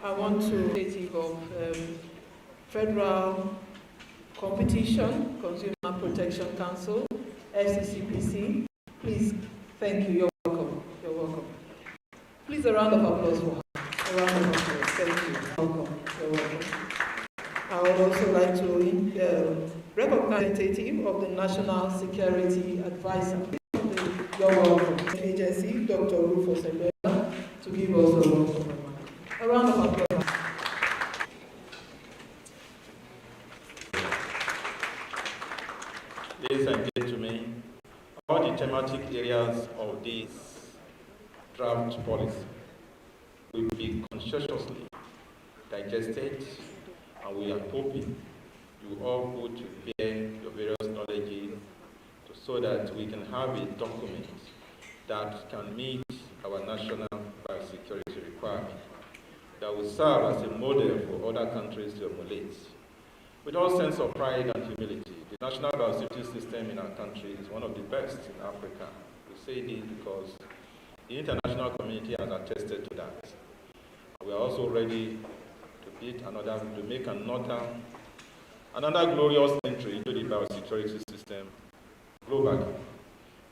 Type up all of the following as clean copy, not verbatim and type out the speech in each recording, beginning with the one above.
I want to take of Federal Competition, Consumer Protection Council, FCCPC. Please, thank you. You're welcome. You're welcome. Please, a round of applause for her. A round of applause. Thank you. Welcome. You're welcome. I would also like to recognize the representative of the National Security Advisor. You're welcome. Agency, Dr. Rufus Ebela, to give us a welcome. A round of applause. Ladies and gentlemen, all the thematic areas of this draft policy will be conscientiously digested, and we are hoping you all put to bear your various knowledges so that we can have a document that can meet our national biosecurity requirement, that will serve as a model for other countries to emulate. With all sense of pride and humility, the national biosafety system in our country is one of the best in Africa. We say this because the international community has attested to that. We are also ready to make another glorious entry into the biosecurity system globally.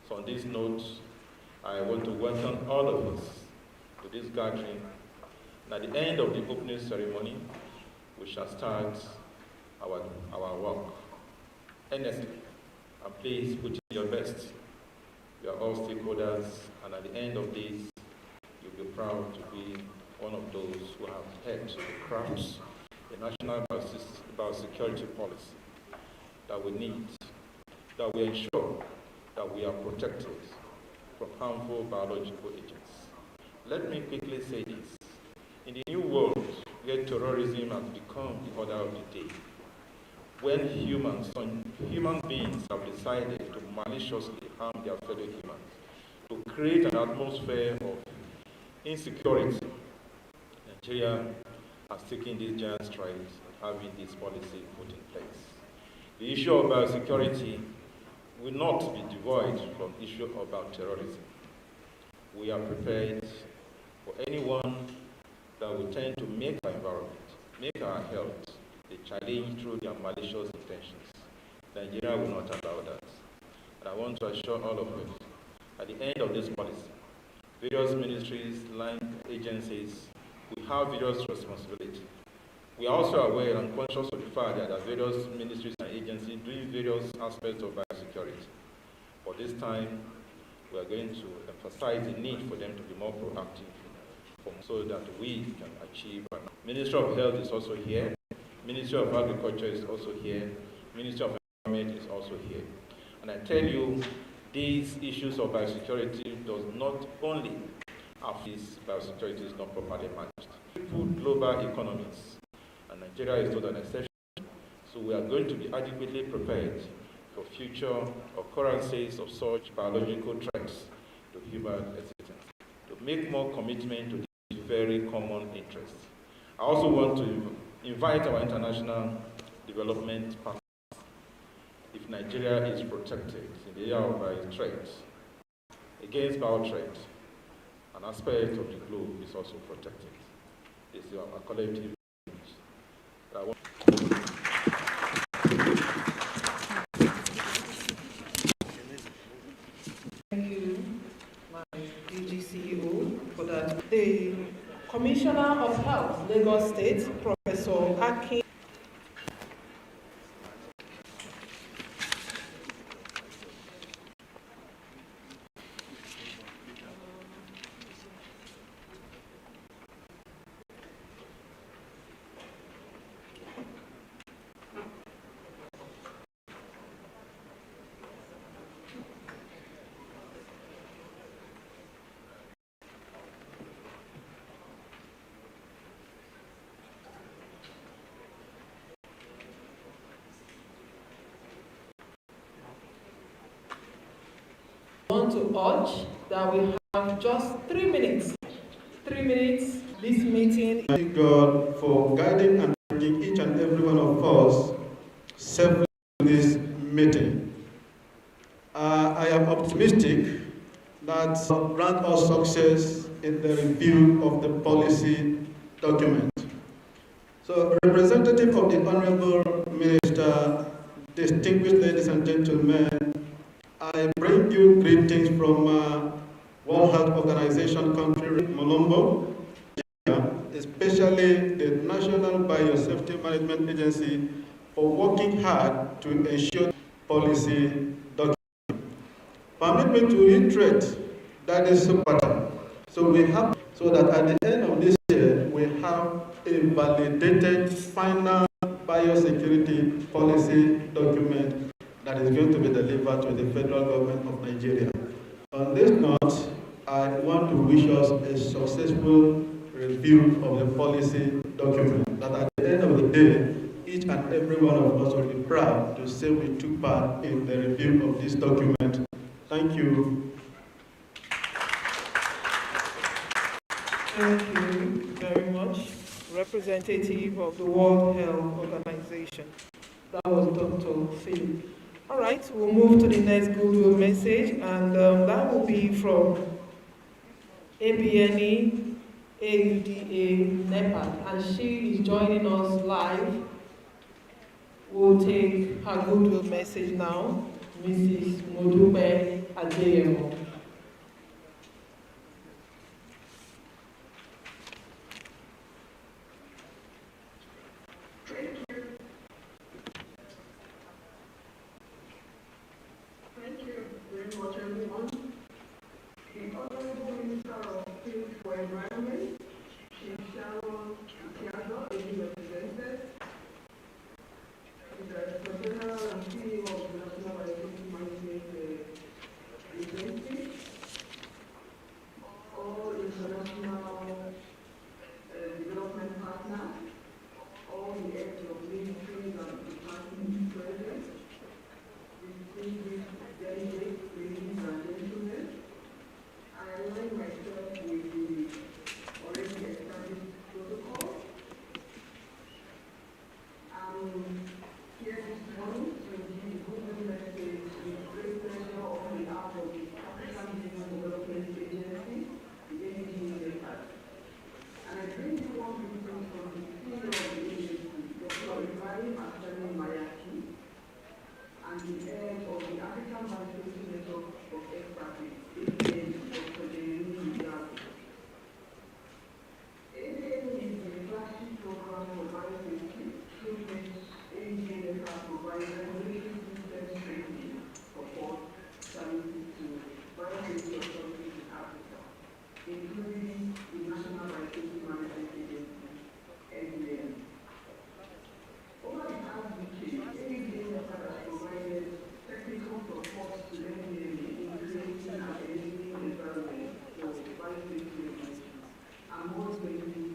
So on this note, I want to welcome all of us to this gathering. And at the end of the opening ceremony, we shall start our work. Honestly, and please put in your best. We are all stakeholders, and at the end of this, you'll be proud to be one of those who have helped to craft a national biosecurity policy that we need, that will ensure that we are protected from harmful biological agents. Let me quickly say this. In the new world, where terrorism has become the order of the day, when human beings have decided to maliciously harm their fellow humans, to create an atmosphere of insecurity, Nigeria has taken these giant strides in having this policy put in place. The issue of biosecurity will not be devoid from the issue about terrorism. We are prepared for anyone that will tend to make our environment, make our health, a challenge through their malicious intentions. Nigeria will not allow that. And I want to assure all of us, at the end of this policy, various ministries, line agencies, we have various responsibilities. We are also aware and conscious of the fact that there are various ministries and agencies doing various aspects of biosecurity. For this time, we are going to emphasize the need for them to be more proactive so that we can achieve. Ministry of Health is also here. Ministry of Agriculture is also here. Ministry of Environment is also here. And I tell you, these issues of biosecurity does not only affect biosecurity is not properly managed. Global economies, and Nigeria is not an exception. So we are going to be adequately prepared for future occurrences of such biological threats to human existence, to make more commitment to these very common interests. I also want to invite our international development partners. If Nigeria is protected in the area of bio-threats, against bio-threat, an aspect of the globe is also protected. This is our collective image. Thank you, my DG CEO, for that. The Commissioner of Health, Lagos State, Professor Akin. I want to urge that we have just 3 minutes. 3 minutes, this meeting. Thank God for guiding and bringing each and every one of us safely to this meeting. I am optimistic that grant us success in the review of the policy document. So, representative of the Honorable Minister, distinguished ladies and gentlemen, I bring you greetings from World Health Organization country, Molombo, especially the National Biosafety Management Agency, for working hard to ensure policy document. Permit me to reiterate that is so important. So we have, so that at the end of this year, we have a validated final biosecurity policy document that is going to be delivered to the federal government of Nigeria. On this note, I want to wish us a successful review of the policy document, that at the end of the day, each and every one of us will be proud to say we took part in the review of this document. Thank you. Thank you very much, representative of the World Health Organization. That was Dr. Phil. All right, we'll move to the next goodwill message, and that will be from NBMA, AUDA, NEPAD, and she is joining us live. We'll take her goodwill message now, Mrs. Modupe Adeyemo. Thank you very much, everyone. The Honorable Minister of State for Environment, Chief Sharon Kiazo, is represented. The Director General and CEO of the National Biosafety Management Agency, all international development partners, all the heads of ministries and departments present, distinguished delegates, ladies and gentlemen. I align myself with the already established protocol. I'm here this morning to give good message with great pleasure on behalf of the African Human Development Agency, the NBMA. And I bring you one greeting from the CEO of the agency, Dr. Ibrahim Asani Mayaki, and the head of the African Biosafety Network of Expertise, ABN, Dr. Jeremy Diaz. ABN is the flagship program for biosafety, through which ABN provides regulatory systems training, support, services to biosafety authorities in Africa, including the National Biosafety Management Agency, NBMA. Over the past decade, ABN has provided technical support to NBMA in creating an enabling environment for biosafety regulations and more specifically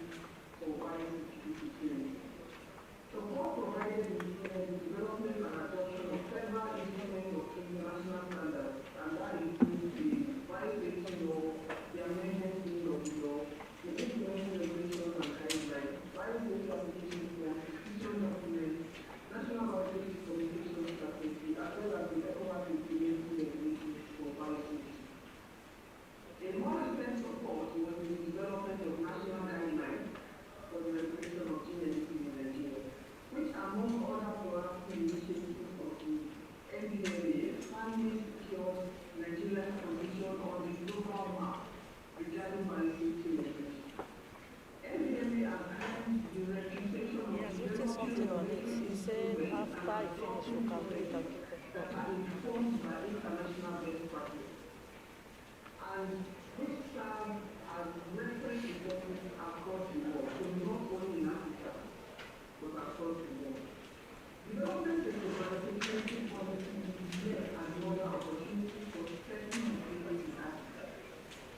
for biosafety training. Support provided included the development and adoption of several instruments of international standards, and that includes the biosafety law, the amendment of the law, the implementing regulations and guidelines, biosafety application plan, institution documents, national biosafety communication strategy, as well as the ECOWAS implementing regulations for biosafety. A more recent support was the development of national guidelines for the regulation of GNC in Nigeria, which among other proactive initiatives of the NBMA finally secures Nigeria's position on the global map regarding biosafety regulation. NBMA has earned the reputation of Something on it. He said after I finish, you can do it again. that are informed by international best practice, and which serve as reference examples across the world, so not only in Africa, but across the world. Development of the biosecurity policy is yet another opportunity for setting the people in Africa.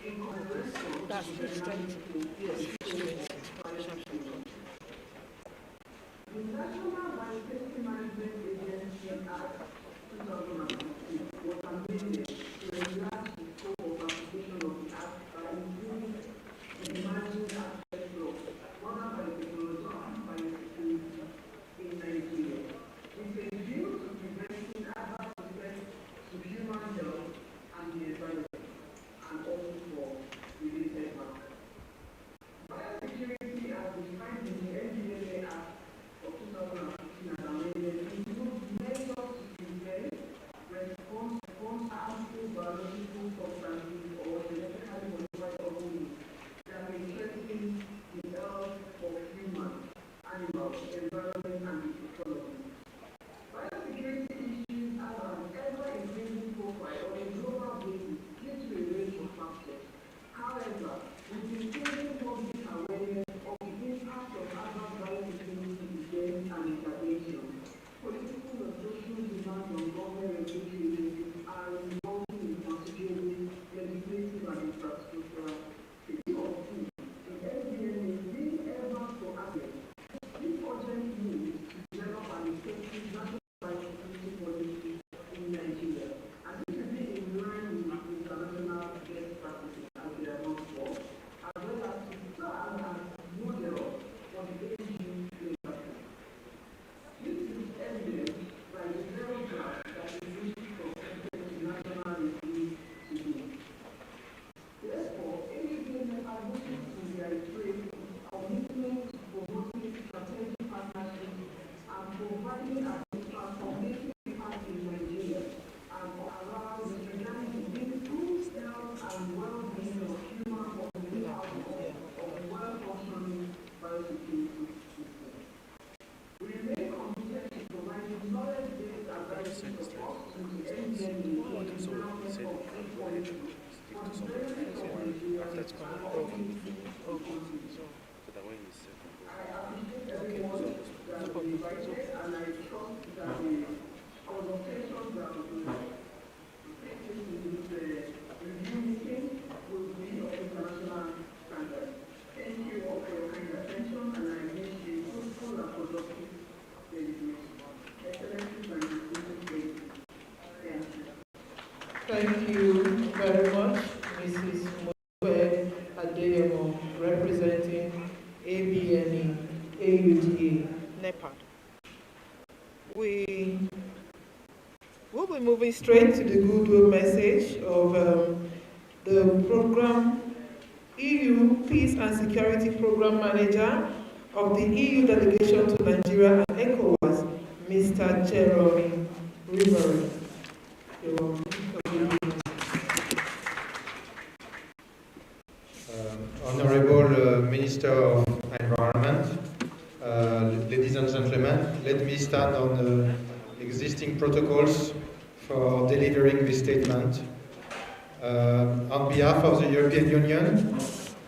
In collaboration with That's the strength. Yes, the National Biosafety Management Agency Act 2015 was amended to enlarge the scope of application of the Act by including the emerging aspect law, water biotechnology and biosecurity in Nigeria, with a view to preventing adverse effects to human health and the environment, and also for related matters. Biosecurity has been your kind attention, and I wish you fruitful and productive days. Excellencies and distinguished ladies. Thank you very much, Mrs. Moe Adeyemo, representing ABNE, AUTA, NEPAD. We will be moving straight to the goodwill message of the program EU Peace and Security Program Manager of the EU Delegation to Nigeria and ECOWAS, Mr. Jeremy Rivera. You're welcome. Honorable Minister of Environment, ladies and gentlemen, let me start on the existing protocols for delivering this statement. On behalf of the European Union,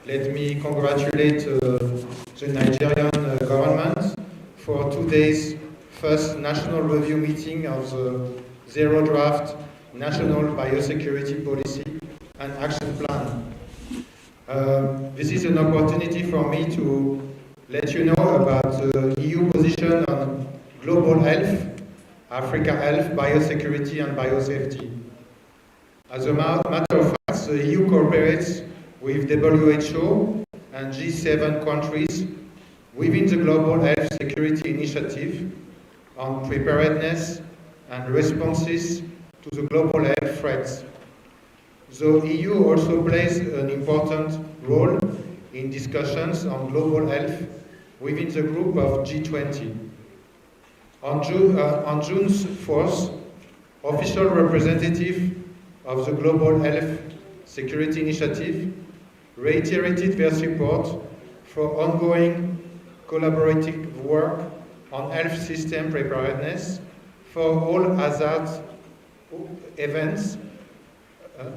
let me congratulate the Nigerian government for today's first national review meeting of the Zero Draft National Biosecurity Policy and Action Plan. This is an opportunity for me to let you know about the EU position on global health, Africa health, biosecurity and biosafety. As a matter of fact, the EU cooperates with WHO and G7 countries within the Global Health Security Initiative on preparedness and responses to the global health threats. The EU also plays an important role in discussions on global health within the group of G20. On June 4th, official representative of the Global Health Security Initiative reiterated their support for ongoing collaborative work on health system preparedness for all hazard events,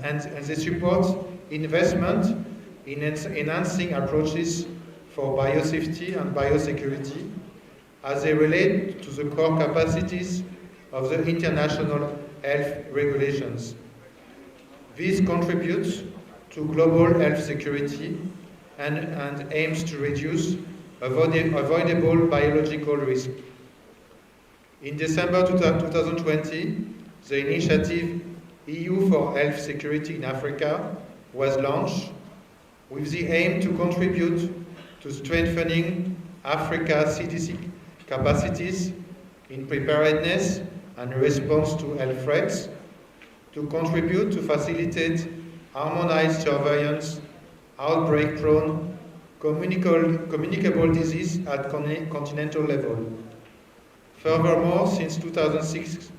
and they support investment in enhancing approaches for biosafety and biosecurity as they relate to the core capacities of the international health regulations. This contributes to global health security and aims to reduce avoidable biological risk. In December 2020, the initiative EU for Health Security in Africa was launched with the aim to contribute to strengthening Africa's CDC capacities in preparedness and response to health threats, to contribute to facilitate harmonized surveillance, outbreak-prone, communicable disease at continental level. Furthermore, since 2006,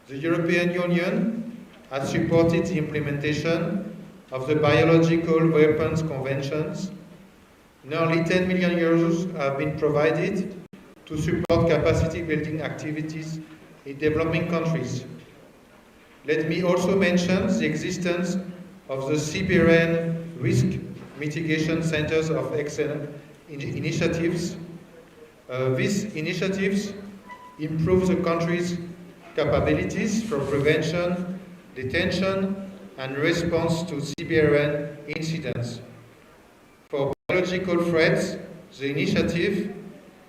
the European Union has supported the implementation of the Biological Weapons Conventions. Nearly 10 million euros have been provided to support capacity building activities in developing countries. Let me also mention the existence of the CBRN Risk Mitigation Centers of Excellence initiatives. These initiatives improve the country's capabilities for prevention, detention, and response to CBRN incidents. For biological threats, the initiative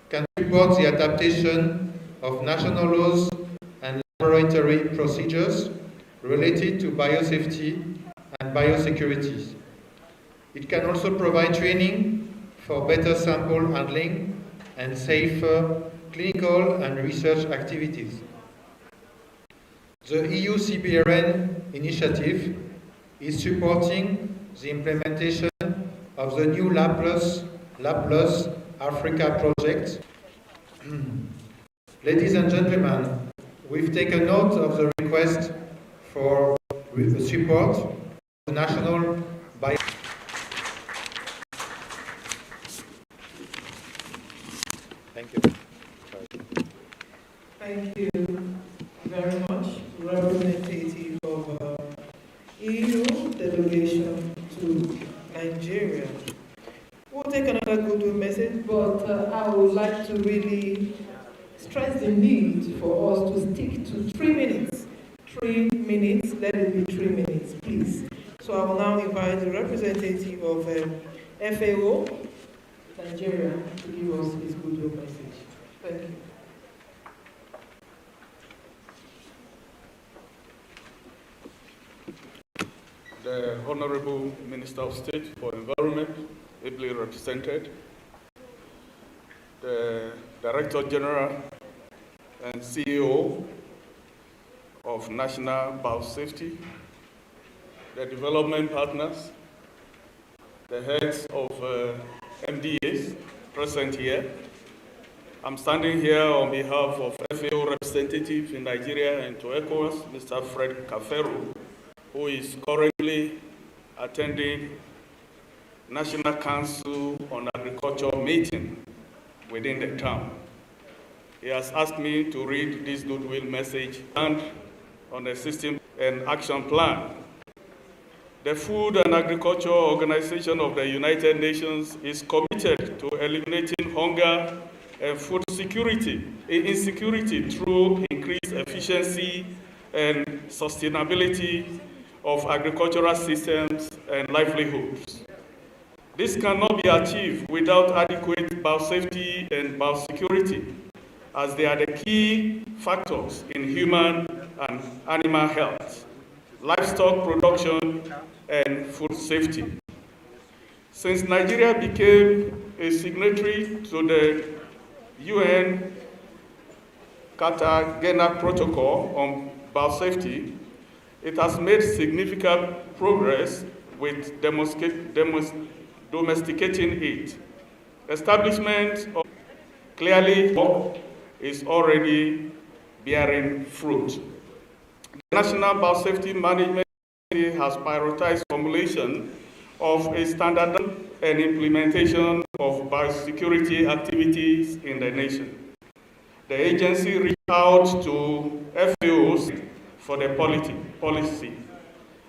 can support the adaptation of national laws and laboratory procedures related to biosafety and biosecurity. It can also provide training for better sample handling and safer clinical and research activities. The EU CBRN initiative is supporting the implementation of the new Lab Plus Africa project. Ladies and gentlemen, we've taken note of the request for support of the national Thank you. Thank you very much, representative of EU delegation to Nigeria. We'll take another goodwill message, but I would like to really stress the need for us to stick to 3 minutes. 3 minutes, let it be 3 minutes, please. So I will now invite the representative of FAO, Nigeria to give us his goodwill message. Thank you. The Honorable Minister of State for Environment, ably represented, the Director General and CEO of National Biosafety, the development partners, the heads of MDAs present here. I'm standing here on behalf of FAO representative in Nigeria and to ECOWAS, Mr. Fred Kaferu, who is currently attending National Council on Agriculture meeting within the town. He has asked me to read this goodwill message and on the system and action plan. The Food and Agriculture Organization of the United Nations is committed to eliminating hunger and food insecurity through increased efficiency and sustainability of agricultural systems and livelihoods. This cannot be achieved without adequate biosafety and biosecurity, as they are the key factors in human and animal health, livestock production, and food safety. Since Nigeria became a signatory to the UN Cartagena Protocol on Biosafety, it has made significant progress with domesticating it. Establishment of clearly is already bearing fruit. The National Biosafety Management has prioritized formulation of a standard and implementation of biosecurity activities in the nation. The agency reached out to FAOs for the policy.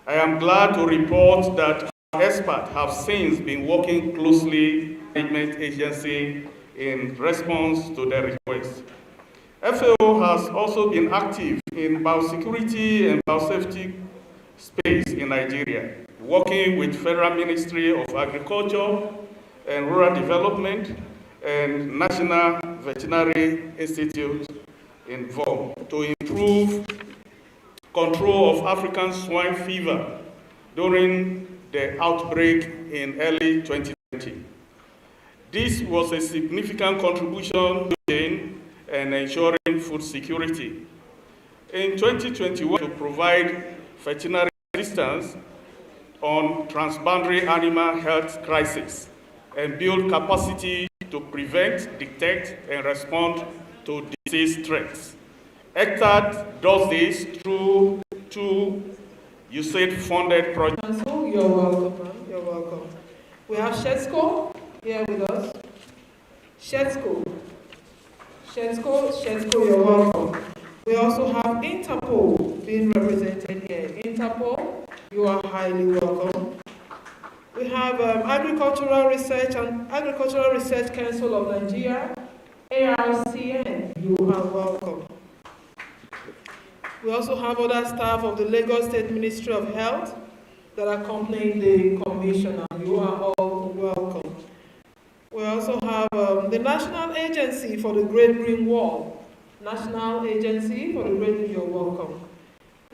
I am glad to report that our experts have since been working closely with the management agency in response to the request. FAO has also been active in biosecurity and biosafety space in Nigeria, working with Federal Ministry of Agriculture and Rural Development and National Veterinary Institute involved to improve control of African swine fever during the outbreak in early 2020. This was a significant contribution to and ensuring food security. In 2021, to provide veterinary assistance on transboundary animal health crisis and build capacity to prevent, detect, and respond to disease threats. ECTAD does this through two USAID-funded projects. Council, you're welcome, ma'am. You're welcome. We have Shetsko here with us. Shetsko, you're welcome. We also have Interpol being represented here. Interpol, you are highly welcome. We have Agricultural Research Council of Nigeria, ARCN, you are welcome. We also have other staff of the Lagos State Ministry of Health that accompany the commissioner. You are all welcome. We also have the National Agency for the Great Green Wall. National Agency for the Great Green, you're welcome.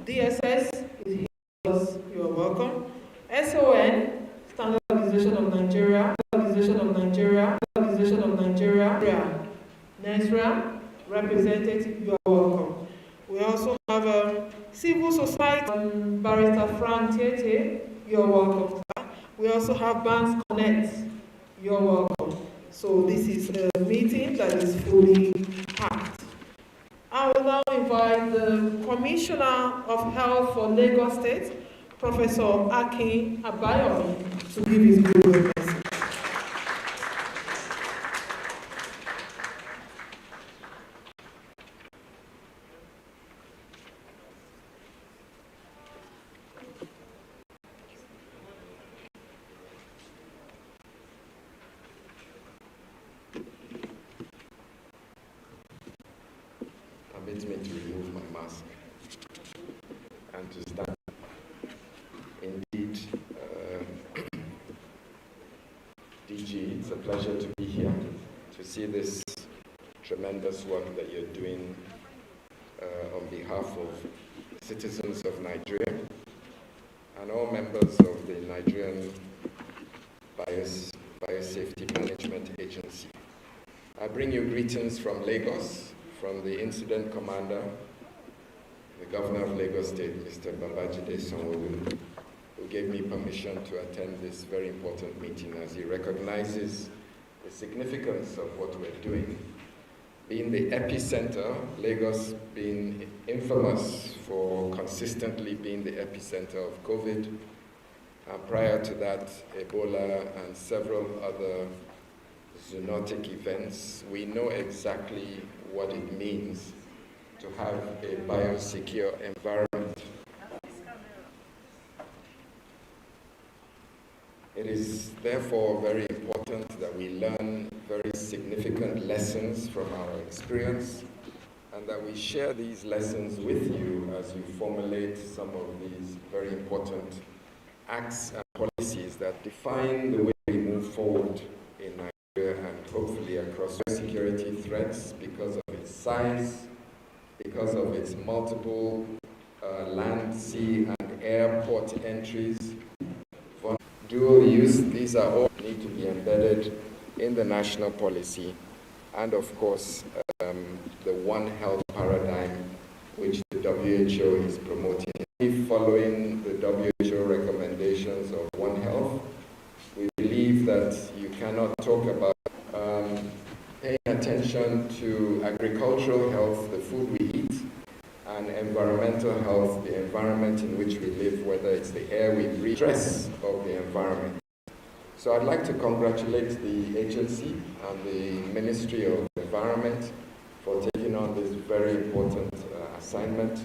DSS is here with us, you're welcome. SON, Standardization of Nigeria. NESRA, representative, you're welcome. We also have civil society, Barrister Frank Tete, you're welcome. We also have Banks Connect, you're welcome. So this is a meeting that is fully packed. I will now invite the Commissioner of Health for Lagos State, Professor Akin Abayomi, to give his goodwill message. Permit me to remove my mask and to stand. Indeed, DG, it's a pleasure to be here, to see this tremendous work that you're doing on behalf of citizens of Nigeria and all members of the Nigerian Biosafety Management Agency. I bring you greetings from Lagos, from the Incident Commander, the Governor of Lagos State, Mr. Babajide Sanwo-Olu, who gave me permission to attend this very important meeting as he recognizes the significance of what we're doing. Being the epicenter, Lagos being infamous for consistently being the epicenter of COVID, and prior to that, Ebola and several other zoonotic events, we know exactly what it means to have a biosecure environment. It is therefore very important that we learn very significant lessons from our experience and that we share these lessons with you as you formulate some of these very important acts and policies that define the way we move forward in Nigeria and hopefully across security threats because of its size, because of its multiple land, sea, and airport entries. Dual use, these are all need to be embedded in the national policy and of course the One Health paradigm which the WHO is promoting. Following the WHO recommendations of One Health, we believe that you cannot talk about paying attention to agricultural health, the food we eat, and environmental health, the environment in which we live, whether it's the air we breathe, stress of the environment. So I'd like to congratulate the agency and the Ministry of Environment for taking on this very important assignment.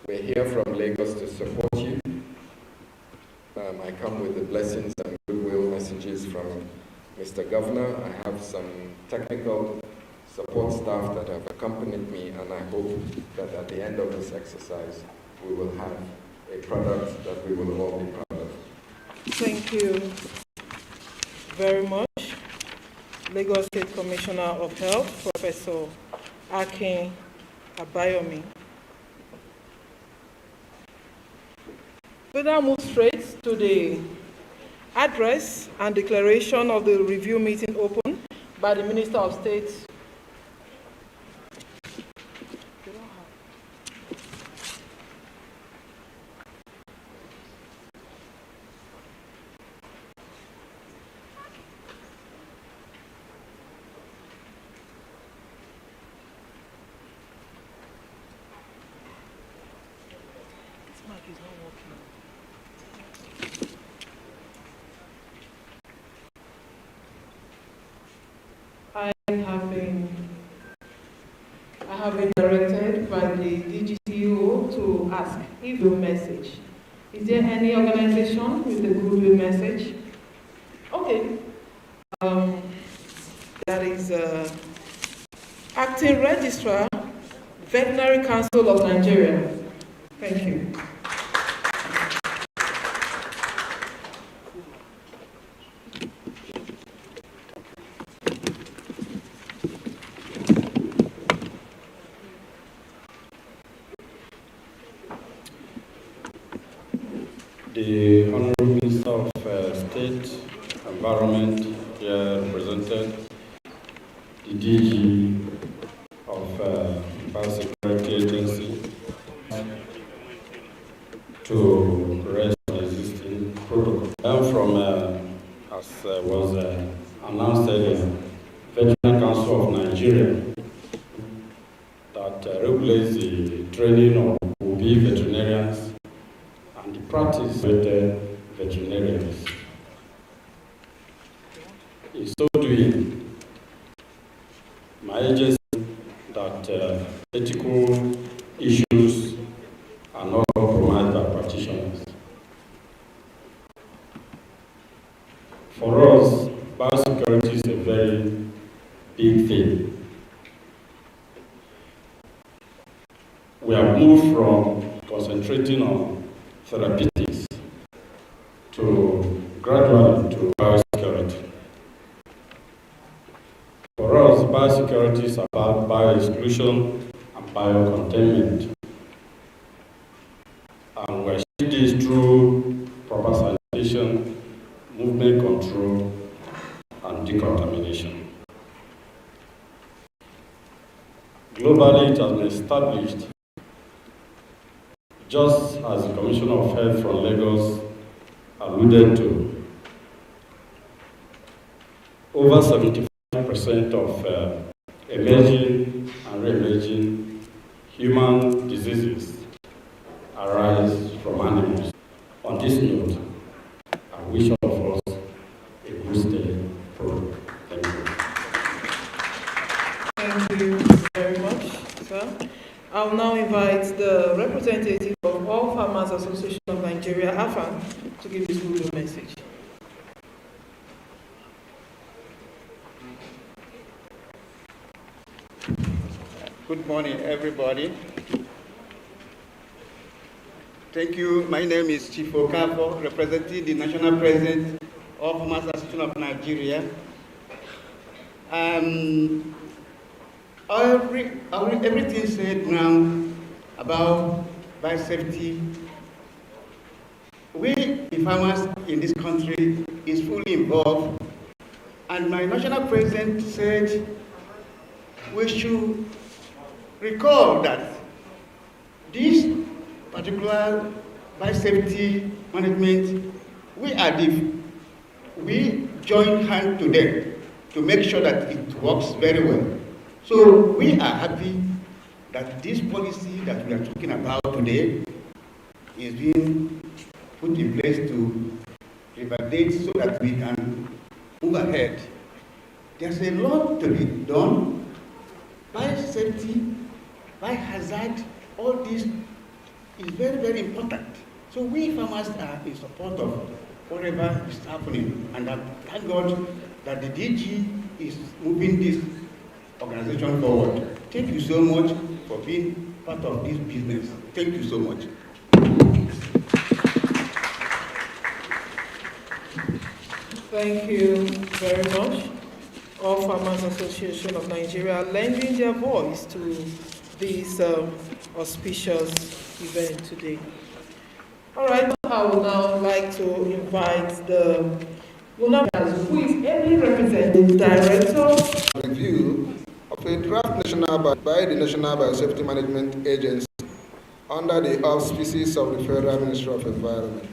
We're here from Lagos to support you. I come with the blessings and goodwill messages from Mr. Governor. I have some technical support staff that have accompanied me, and I hope that at the end of this exercise, we will have a product that we will all be proud of. Thank you very much, Lagos State Commissioner of Health, Professor Akin Abayomi. We now move straight to the address and declaration of the review meeting open by the Minister of State. I have been directed by the DGCO to ask if the message. Is there any organization with a goodwill message? Okay. That is Acting Registrar, Veterinary Council of Nigeria. Thank you. The Honorable Minister of State, Environment, here represented, the DG of Biosecurity Agency, to rest existing protocol. And from, as was announced earlier, Veterinary Council of Nigeria, that regulates the training of will-be veterinarians and the practice with veterinarians. In so doing, my agency that ethical issues are not compromised by practitioners. For us, biosecurity is a very big thing. We have moved from concentrating on therapeutics to gradually to biosecurity. For us, biosecurity is about bio-exclusion and bio-containment. And we achieve this through proper sanitation, movement control, and decontamination. Globally, it has been established, just as the Commissioner of Health from Lagos alluded to, over 75% of emerging and re-emerging human diseases arise from animals. On this note, I wish all of us a boosted program. Thank you. Thank you very much, sir. I'll now invite the representative of All Farmers Association of Nigeria, AFAN, to give his good message. Good morning, everybody. Thank you. My name is Chief Okafor, representing the National President of Farmers Association of Nigeria. Everything said now about biosafety, we, the farmers in this country, is fully involved. And my National President said we should recall that this particular biosafety management, we join hand to them to make sure that it works very well. So we are happy that this policy that we are talking about today is being put in place to validate so that we can move ahead. There's a lot to be done. Biosafety, biohazard, all this is very, very important. So we farmers are in support of whatever is happening, and thank God that the DG is moving this organization forward. Thank you so much for being part of this business. Thank you so much. Thank you very much. All Farmers Association of Nigeria lending their voice to this auspicious event today. All right, I would now like to invite the Wunagas, who is ably representing Director Review of a draft national by the National Biosafety Management Agency under the auspices of the Federal Ministry of Environment.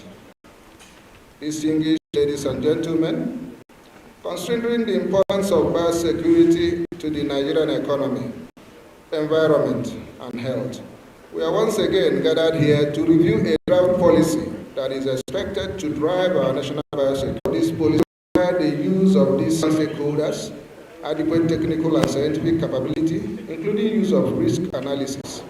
Distinguished ladies and gentlemen, considering the importance of biosecurity to the Nigerian economy, environment, and health, we are once again gathered here to review a draft policy that is expected to drive our national biosecurity. This policy requires the use of these stakeholders, adequate technical and scientific capability, including use of risk analysis,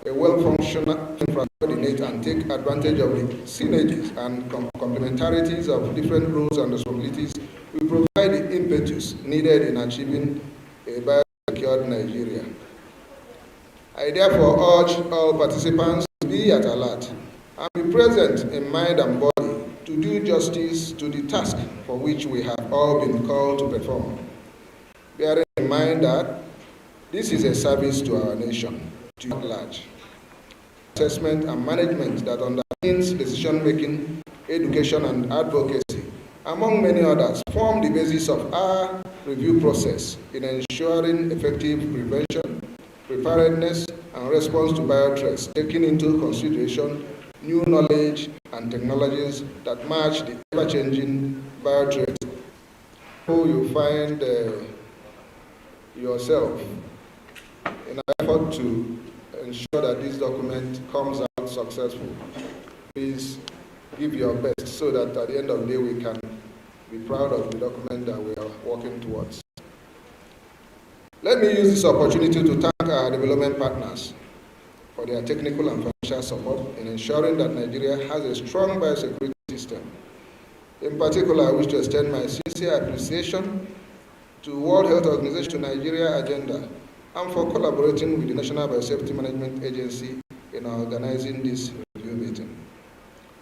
a well-functioning infrastructure, coordinate and take advantage of the synergies and complementarities of different roles and responsibilities will provide the impetus needed in achieving a biosecured Nigeria. I therefore urge all participants to be at alert and be present in mind and body to do justice to the task for which we have all been called to perform, bearing in mind that this is a service to our nation, to at large. Assessment and management that underpins decision-making, education and advocacy, among many others, form the basis of our review process in ensuring effective prevention, preparedness, and response to biothreats, taking into consideration new knowledge and technologies that match the ever-changing biothreats. So you find yourself in an effort to ensure that this document comes out successful. Please give your best so that at the end of the day we can be proud of the document that we are working towards. Let me use this opportunity to thank our development partners for their technical and financial support in ensuring that Nigeria has a strong biosecurity system. In particular, I wish to extend my sincere appreciation to World Health Organization, to Nigeria Agenda, and for collaborating with the National Biosafety Management Agency in organizing this